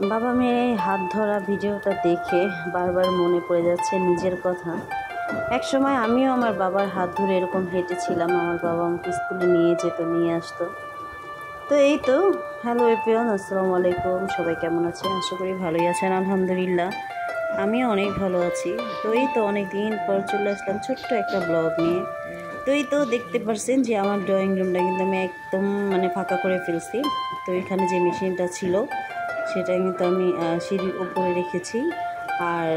বাবা মেয়ে হাত ধরা ভিডিওটা দেখে বারবার মনে পড়ে যাচ্ছে নিজের কথা। একসময় আমিও আমার বাবার হাত ধরে এরকম হেঁটেছিলাম। আমার বাবা আমাকে স্কুলে নিয়ে যেত, নিয়ে আসতো। তো এই তো, হ্যালো এভরিওয়ান, আসসালামু আলাইকুম। সবাই কেমন আছেন? আশা করি ভালোই আছেন। আলহামদুলিল্লাহ আমিও অনেক ভালো আছি। তো এই তো অনেক দিন পর চলে আসলাম ছোট্ট একটা ব্লগ নিয়ে। তো এই তো দেখতে পাচ্ছেন যে আমার ড্রয়িং রুমটা কিন্তু আমি একদম ফাঁকা করে ফেলছি। তো এখানে যে মেশিনটা ছিল সেটা কিন্তু আমি সিঁড়ির উপরে রেখেছি। আর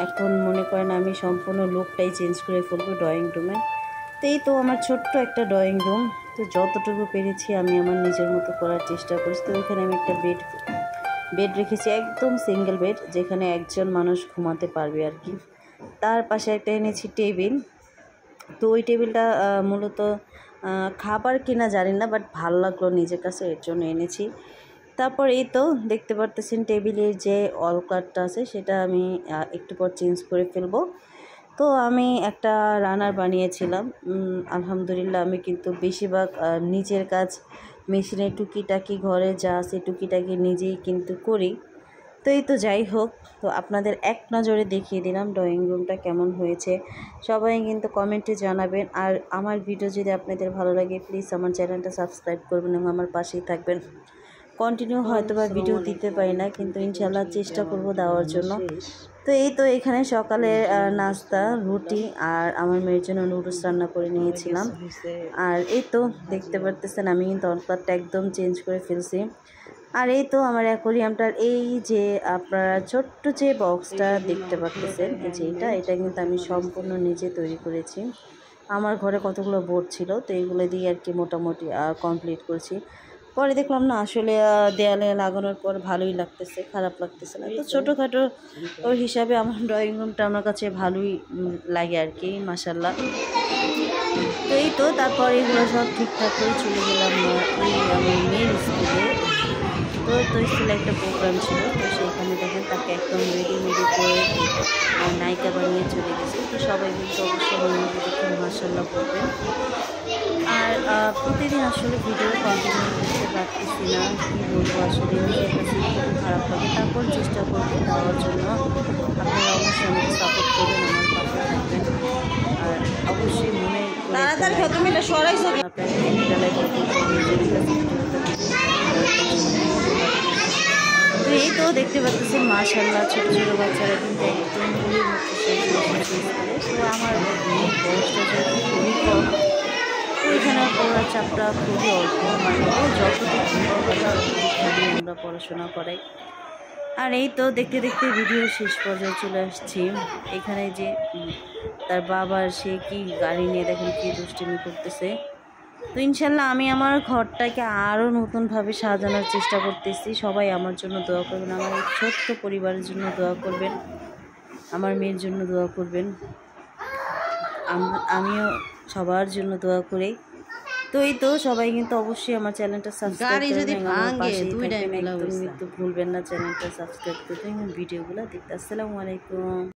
এখন মনে করেন আমি সম্পূর্ণ লুকটাই চেঞ্জ করে ফেলবো ড্রয়িং রুমে। তো এই তো আমার ছোট্ট একটা ড্রয়িং রুম। তো যতটুকু পেরেছি আমি আমার নিজের মতো করার চেষ্টা করছি। তো ওইখানে আমি একটা বেড রেখেছি, একদম সিঙ্গেল বেড, যেখানে একজন মানুষ ঘুমাতে পারবে আর কি। তার পাশে একটা এনেছি টেবিল। তো ওই টেবিলটা মূলত খাবার কিনা জানি না, বাট ভালো লাগলো নিজের কাছে, এর জন্য এনেছি। তারপর এই তো দেখতে পারতেছেন টেবিলের যে অল ক্লথটা আছে সেটা আমি একটু পর চেঞ্জ করে ফেলবো। তো আমি একটা রানার বানিয়েছিলাম। আলহামদুলিল্লাহ আমি কিন্তু বেশিরভাগ নিজের কাজ, মেশিনের টুকিটাকি, ঘরে যা আছে টুকিটাকি নিজেই কিন্তু করি। তো এই তো যাই হোক, তো আপনাদের এক নজরে দেখিয়ে দিলাম ড্রয়িং রুমটা কেমন হয়েছে। সবাই কিন্তু কমেন্টে জানাবেন। আর আমার ভিডিও যদি আপনাদের ভালো লাগে প্লিজ আমার চ্যানেলটা সাবস্ক্রাইব করবেন এবং আমার পাশেই থাকবেন। কন্টিনিউ হয়তো বা ভিডিও দিতে পারি না, কিন্তু ইনশাল্লাহ চেষ্টা করব দেওয়ার জন্য। তো এই তো এখানে সকালে নাস্তা রুটি আর আমার মেয়ের জন্য নুডলস রান্না করে নিয়েছিলাম। আর এই তো দেখতে পারতেছেন আমি কিন্তু অনক্লাথটা একদম চেঞ্জ করে ফেলছি। আর এই তো আমার অ্যাকোয়ারিয়ামটার এই যে আপনারা ছোট্ট যে বক্সটা দেখতে পাচ্ছেন, এই যে এটা কিন্তু আমি সম্পূর্ণ নিজে তৈরি করেছি। আমার ঘরে কতগুলো বোর্ড ছিল, তো এইগুলো দিয়ে আর কি মোটামুটি কমপ্লিট করছি। পরে দেখলাম না আসলে দেয়ালে লাগানোর পর ভালোই লাগতেছে, খারাপ লাগতেছে না। তো ছোটোখাটো ওই হিসাবে আমার ড্রয়িং রুমটা আমার কাছে ভালোই লাগে আর কি, মাশাল্লাহ। তো এই তো তারপর এগুলো সব ঠিকঠাক করে চলে গেলাম আমার মেয়ের স্কুলে। তো স্কুলে একটা প্রোগ্রাম ছিল, তো সেইখানে দেখেন তাকে একদম রেডি করে নায়িকা বানিয়ে চলে গেছে। তো সবাই কিন্তু অবশ্যই মেয়েকে দেখে মাশাল্লাহ করবেন। আর প্রতিদিন আসলে ভিডিও কন্টিনিউ করতে পারতেছি না, কী বলবো, আসলে নিজের কাছে খুবই খারাপ লাগে। তারপর চেষ্টা করবো দেওয়ার জন্য। আপনারা অবশ্যই আমাকে সাপোর্ট করবেন, আমার পাশে থাকবেন। আর অবশ্যই মনে তো এই তো দেখতে পাচ্ছেন মাশাল্লাহ ছোটো ছোটো বাচ্চারা কিন্তু একদম তো আমার বয়সটা যেহেতু খুবই কম, ওইখানে পড়ার চাপটা খুবই অল্প, ও যতটুকু আমরা পড়াশোনা করাই। আর এই তো দেখতে দেখতে ভিডিও শেষ পর্যায়ে চলে আসছি। এখানে যে তার বাবার সে কি গাড়ি নিয়ে দেখেন কি দুষ্টিমি করতেছে। তো ইনশাল্লাহ আমি আমার ঘরটাকে আরও নতুনভাবে সাজানোর চেষ্টা করতেছি। সবাই আমার জন্য দোয়া করবেন, আমার এই ছোট্ট পরিবারের জন্য দোয়া করবেন, আমার মেয়ের জন্য দোয়া করবেন, আমিও সবার জন্য দোয়া করি। তো এই তো সবাই কিন্তু অবশ্যই আমার চ্যানেলটা সাবস্ক্রাইব করবেন, আমার পাশে থাকবেন, একদম ভুলবেন না চ্যানেলটা সাবস্ক্রাইব করবেন এবং ভিডিওগুলো দেখতে। আসসালামু আলাইকুম।